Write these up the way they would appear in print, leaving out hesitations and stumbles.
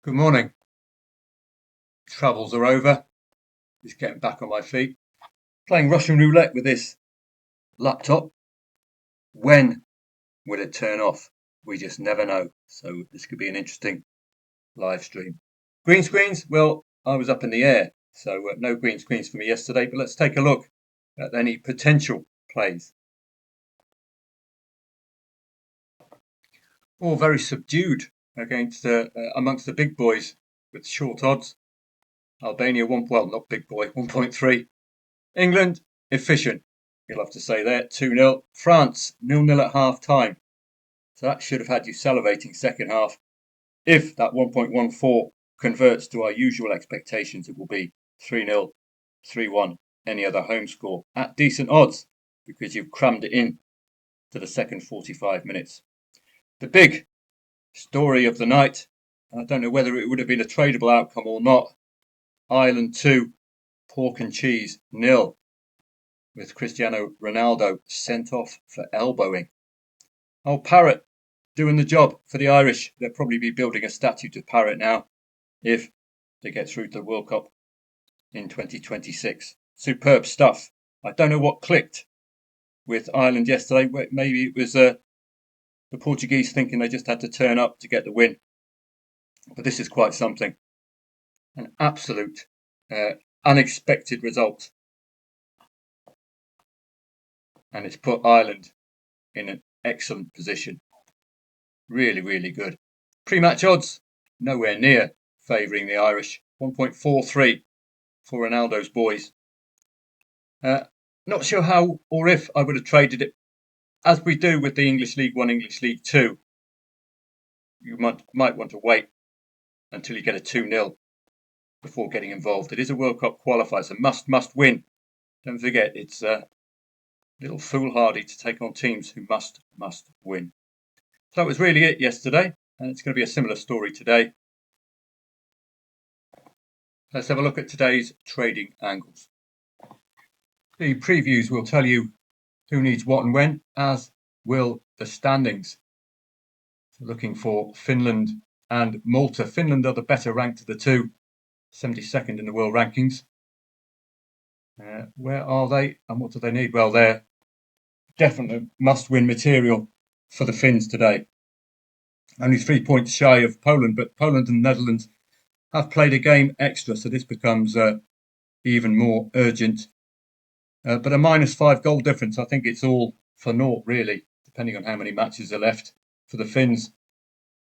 Good morning. Travels are over. Just getting back on my feet. Playing Russian roulette with this laptop. When will it turn off? We just never know. So this could be an interesting live stream. Green screens? Well, I was up in the air. So no green screens for me yesterday. But let's take a look at any potential plays. All very subdued against amongst the big boys with short odds. Albania not big boy, 1.3. England, efficient. You'll have to say there, 2-0. France, 0-0 at half time. So that should have had you salivating second half. If that 1.14 converts to our usual expectations, it will be 3-0, 3-1, any other home score at decent odds because you've crammed it in to the second 45 minutes. The big story of the night, I don't know whether it would have been a tradable outcome or not. Ireland 2, pork and cheese 0. With Cristiano Ronaldo sent off for elbowing. Old Parrott doing the job for the Irish. They'll probably be building a statue to Parrott now if they get through to the World Cup in 2026. Superb stuff. I don't know what clicked with Ireland yesterday. Maybe it was the Portuguese thinking they just had to turn up to get the win. But this is quite something. An absolute unexpected result. And it's put Ireland in an excellent position. Really, really good. Pre-match odds, nowhere near favouring the Irish. 1.43 for Ronaldo's boys. Not sure how or if I would have traded it. As we do with the English League 1, English League 2, you might want to wait until you get a 2-0 before getting involved. It is a World Cup qualifier, so must win. Don't forget, it's little foolhardy to take on teams who must win. So that was really it yesterday, and it's going to be a similar story today. Let's have a look at today's trading angles. The previews will tell you who needs what and when, as will the standings. So looking for Finland and Malta. Finland are the better ranked of the two, 72nd in the world rankings. Where are they and what do they need? Well, they're definitely must-win material for the Finns today. Only 3 points shy of Poland, but Poland and Netherlands have played a game extra, so this becomes even more urgent. But a -5 goal difference, I think it's all for naught, really, depending on how many matches are left for the Finns.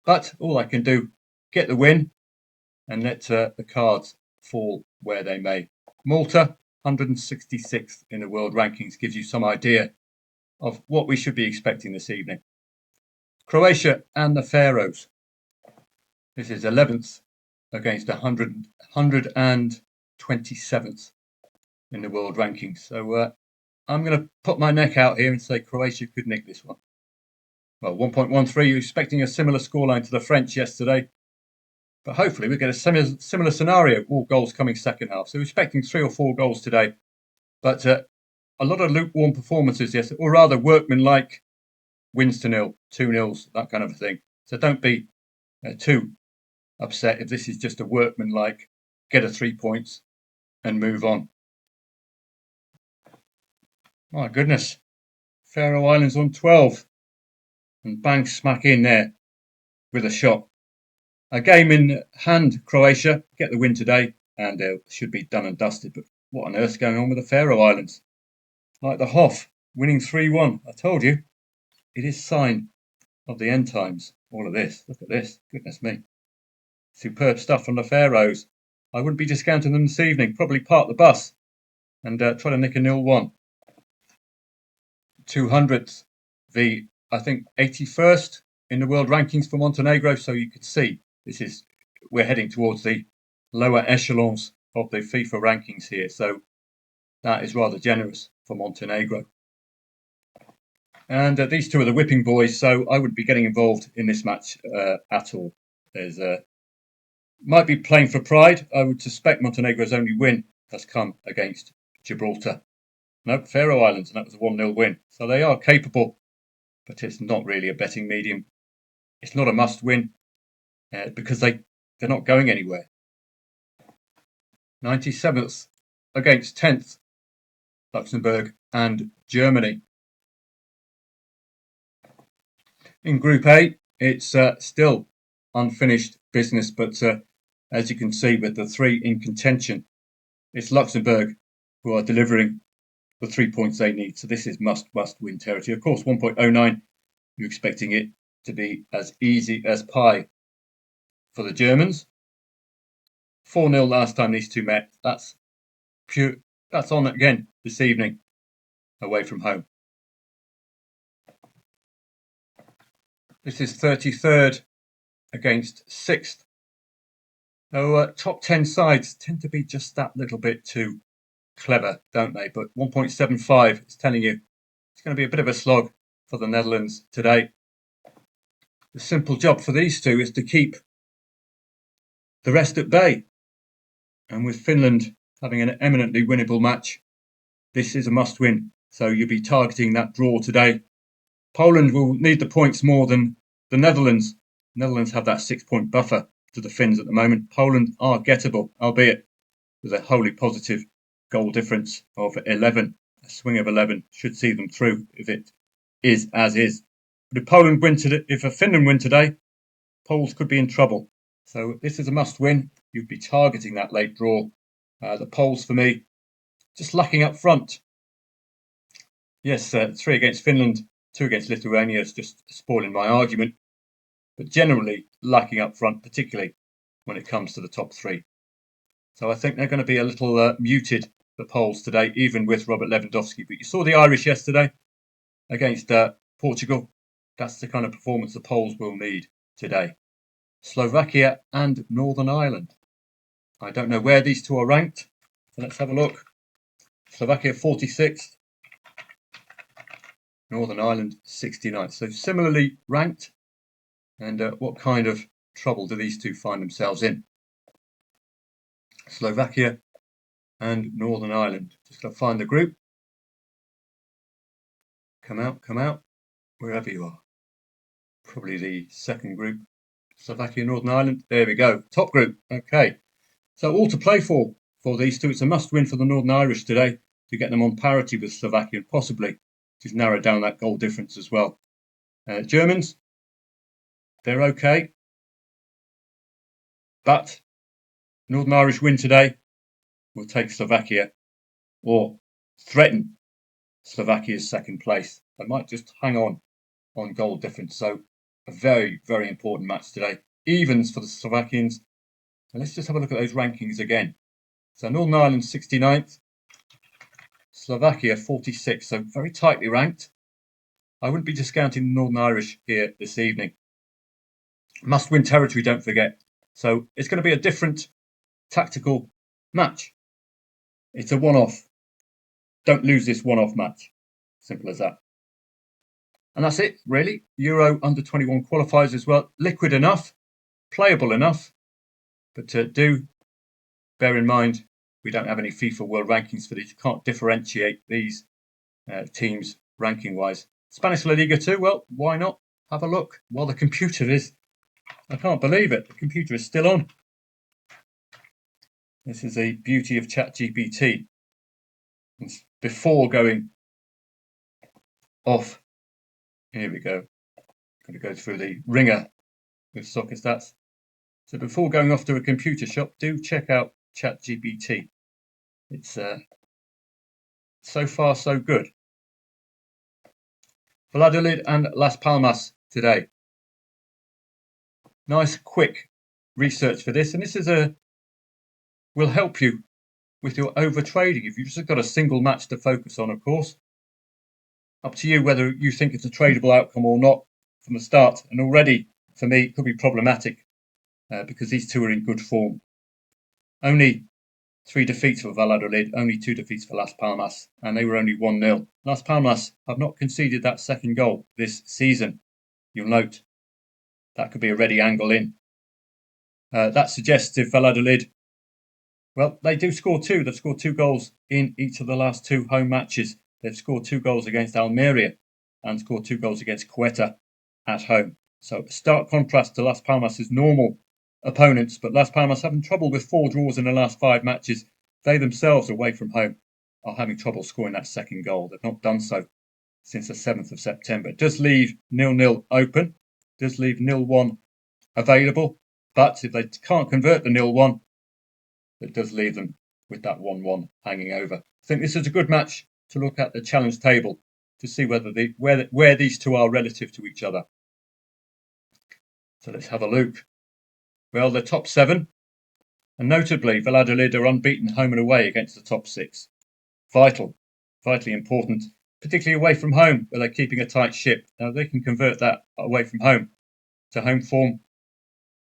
But all I can do, get the win and let the cards fall where they may. Malta, 166th in the world rankings, gives you some idea of what we should be expecting this evening. Croatia and the Faroes. This is 11th against 127th in the world rankings. So I'm going to put my neck out here and say Croatia could nick this one. Well, 1.13, you're expecting a similar scoreline to the French yesterday. But hopefully we get a similar scenario, all goals coming second half. So we're expecting 3 or 4 goals today. But a lot of lukewarm performances yesterday, or rather workmanlike wins to 0, 2-0s, that kind of thing. So don't be too upset if this is just a workmanlike, get a 3 points and move on. My goodness. Faroe Islands on 12. And bang smack in there with a shot. A game in hand, Croatia. Get the win today and should be done and dusted. But what on earth's going on with the Faroe Islands? Like the Hoff, winning 3-1. I told you, it is sign of the end times. All of this. Look at this. Goodness me. Superb stuff from the Faroes. I wouldn't be discounting them this evening. Probably park the bus and try to nick a 0-1. 200th. I think 81st in the world rankings for Montenegro. So you could see we're heading towards the lower echelons of the FIFA rankings here. So that is rather generous for Montenegro. And these two are the whipping boys, so I wouldn't be getting involved in this match at all. There's might be playing for pride. I would suspect Montenegro's only win has come against Gibraltar. No, Faroe Islands, and that was a 1-0 win. So they are capable, but it's not really a betting medium. It's not a must win because they They're not going anywhere. 97th against 10th, Luxembourg and Germany. In Group A, it's still unfinished business, but as you can see with the three in contention, it's Luxembourg who are delivering the 3 points they need. So this is must win territory. Of course, 1.09, you're expecting it to be as easy as pie for the Germans. 4-0 last time these two met. That's on again this evening away from home. This is 33rd against 6th. So top 10 sides tend to be just that little bit too clever, don't they? But 1.75 is telling you it's going to be a bit of a slog for the Netherlands today. The simple job for these two is to keep the rest at bay. And with Finland having an eminently winnable match, this is a must-win. So you'll be targeting that draw today. Poland will need the points more than the Netherlands. Netherlands have that 6-point buffer to the Finns at the moment. Poland are gettable, albeit with a wholly positive goal difference of 11. A swing of 11 should see them through if it is as is. But if Finland win today, Poles could be in trouble. So this is a must-win. You'd be targeting that late draw. The Poles, for me, just lacking up front. Yes, 3 against Finland, 2 against Lithuania is just spoiling my argument. But generally lacking up front, particularly when it comes to the top 3. So I think they're going to be a little muted, the Poles today, even with Robert Lewandowski. But you saw the Irish yesterday against Portugal. That's the kind of performance the Poles will need today. Slovakia and Northern Ireland. I don't know where these two are ranked. So let's have a look. Slovakia 46th. Northern Ireland 69th. So similarly ranked. And what kind of trouble do these two find themselves in? Slovakia and Northern Ireland. Just going to find the group. Come out, wherever you are. Probably the second group. Slovakia, Northern Ireland. There we go. Top group. Okay. So all to play for these two. It's a must-win for the Northern Irish today to get them on parity with Slovakia and possibly just narrow down that goal difference as well. Germans, they're okay. But Northern Irish win today will take Slovakia or threaten Slovakia's second place. They might just hang on goal difference. So a very, very important match today. Evens for the Slovakians. And let's just have a look at those rankings again. So Northern Ireland 69th, Slovakia 46th. So very tightly ranked. I wouldn't be discounting the Northern Irish here this evening. Must win territory, don't forget. So it's going to be a different tactical match. It's a one-off. Don't lose this one-off match. Simple as that. And that's it, really. Euro under-21 qualifiers as well. Liquid enough, playable enough. But do bear in mind, we don't have any FIFA World Rankings for these. You can't differentiate these teams ranking-wise. Spanish La Liga too, well, why not? Have a look while the computer is. I can't believe it. The computer is still on. This is the beauty of ChatGPT. It's before going off. Here we go. I'm going to go through the ringer with soccer stats. So before going off to a computer shop, do check out ChatGPT. It's so far so good. Valladolid and Las Palmas today. Nice quick research for this, and this is will help you with your over trading if you've just got a single match to focus on, of course. Up to you whether you think it's a tradable outcome or not from the start. And already, for me, it could be problematic because these two are in good form. Only 3 defeats for Valladolid, only 2 defeats for Las Palmas, and they were only 1-0. Las Palmas have not conceded that second goal this season. You'll note that could be a ready angle in. That suggests if Valladolid, well, they do score 2. They've scored 2 goals in each of the last 2 home matches. They've scored 2 goals against Almeria and scored 2 goals against Quetta at home. So stark contrast to Las Palmas' normal opponents, but Las Palmas having trouble with 4 draws in the last 5 matches. They themselves, away from home, are having trouble scoring that second goal. They've not done so since the 7th of September. It does leave 0-0 open, does leave 0-1 available, but if they can't convert the 0-1, it does leave them with that 1-1 hanging over. I think this is a good match to look at the challenge table to see where these two are relative to each other. So let's have a look. Well, the top 7, and notably Valladolid are unbeaten home and away against the top 6. Vitally important, particularly away from home where they're keeping a tight ship. Now they can convert that away from home to home form,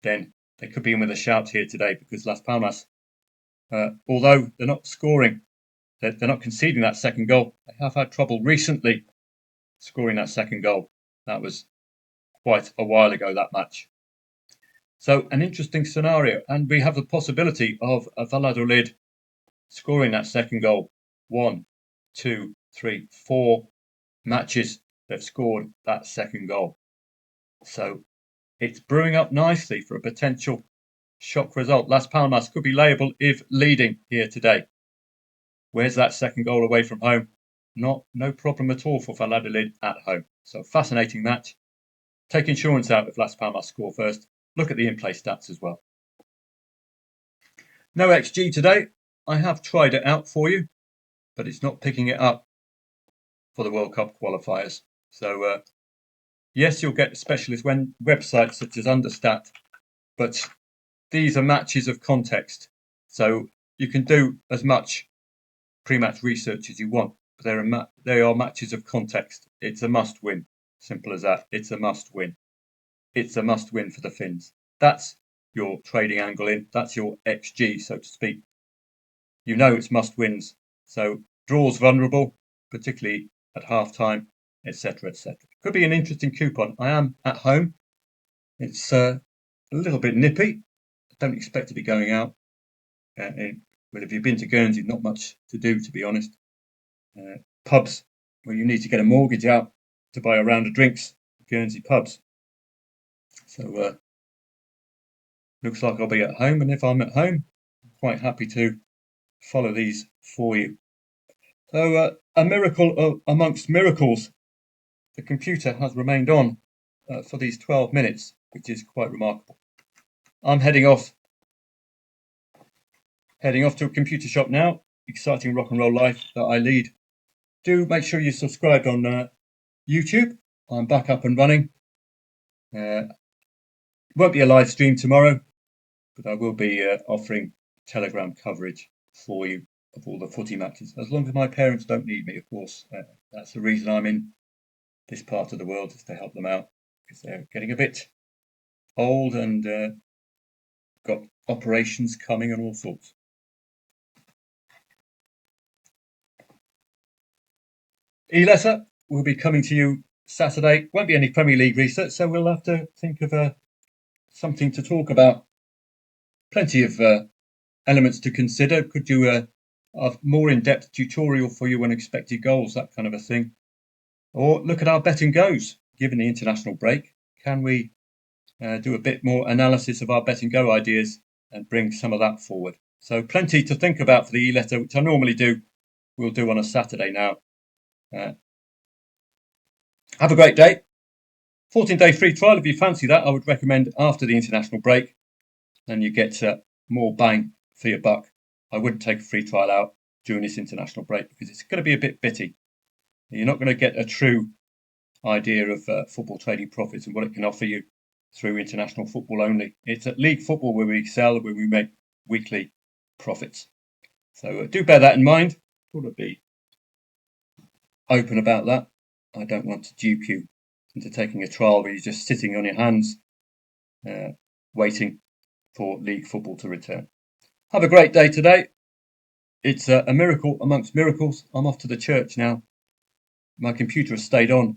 then they could be in with a shout here today, because Las Palmas, although they're not scoring, they're not conceding that second goal. They have had trouble recently scoring that second goal. That was quite a while ago, that match. So an interesting scenario, and we have the possibility of a Valladolid scoring that second goal. 1, 2, 3, 4 matches they've scored that second goal. So it's brewing up nicely for a potential shock result. Las Palmas could be liable if leading here today. Where's that second goal away from home? No problem at all for Valladolid at home. So fascinating match. Take insurance out if Las Palmas score first. Look at the in-play stats as well. No XG today. I have tried it out for you, but it's not picking it up for the World Cup qualifiers. So yes, you'll get specialist websites such as Understat, but these are matches of context. So you can do as much pre-match research as you want, but they are matches of context. It's a must-win. Simple as that. It's a must-win. It's a must-win for the Finns. That's your trading angle in. That's your XG, so to speak. You know it's must-wins. So draws vulnerable, particularly at half-time, etc., etc. Could be an interesting coupon. I am at home. It's a little bit nippy. I don't expect to be going out. But if you've been to Guernsey, not much to do, to be honest. Pubs where you need to get a mortgage out to buy a round of drinks. Guernsey pubs. So looks like I'll be at home, and if I'm at home, I'm quite happy to follow these for you. So a miracle amongst miracles. The computer has remained on for these 12 minutes, which is quite remarkable. I'm heading off to a computer shop now. Exciting rock and roll life that I lead. Do make sure you subscribe on YouTube. I'm back up and running. Won't be a live stream tomorrow, but I will be offering Telegram coverage for you of all the footy matches, as long as my parents don't need me, of course. That's the reason I'm in this part of the world, is to help them out, because they're getting a bit old and got operations coming and all sorts. E-letter will be coming to you Saturday. Won't be any Premier League research, so we'll have to think of something to talk about. Plenty of elements to consider. Could do a more in-depth tutorial for you on expected goals, that kind of a thing. Or look at our bet and goes, given the international break. Can we do a bit more analysis of our bet and go ideas and bring some of that forward? So plenty to think about for the e-letter, which I normally do. We'll do on a Saturday now. Have a great day. 14-day free trial. If you fancy that, I would recommend after the international break. Then you get more bang for your buck. I wouldn't take a free trial out during this international break because it's going to be a bit bitty. You're not going to get a true idea of football trading profits and what it can offer you through international football only. It's at league football where we excel, where we make weekly profits. So do bear that in mind. Thought I'd be open about that. I don't want to dupe you into taking a trial where you're just sitting on your hands waiting for league football to return. Have a great day today. It's a miracle amongst miracles. I'm off to the church now. My computer has stayed on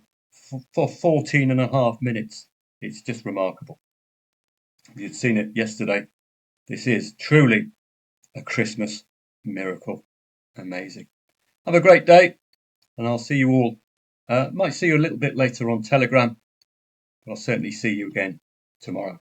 for 14 and a half minutes. It's just remarkable. If you'd seen it yesterday, this is truly a Christmas miracle. Amazing. Have a great day, and I'll see you all. Might see you a little bit later on Telegram, but I'll certainly see you again tomorrow.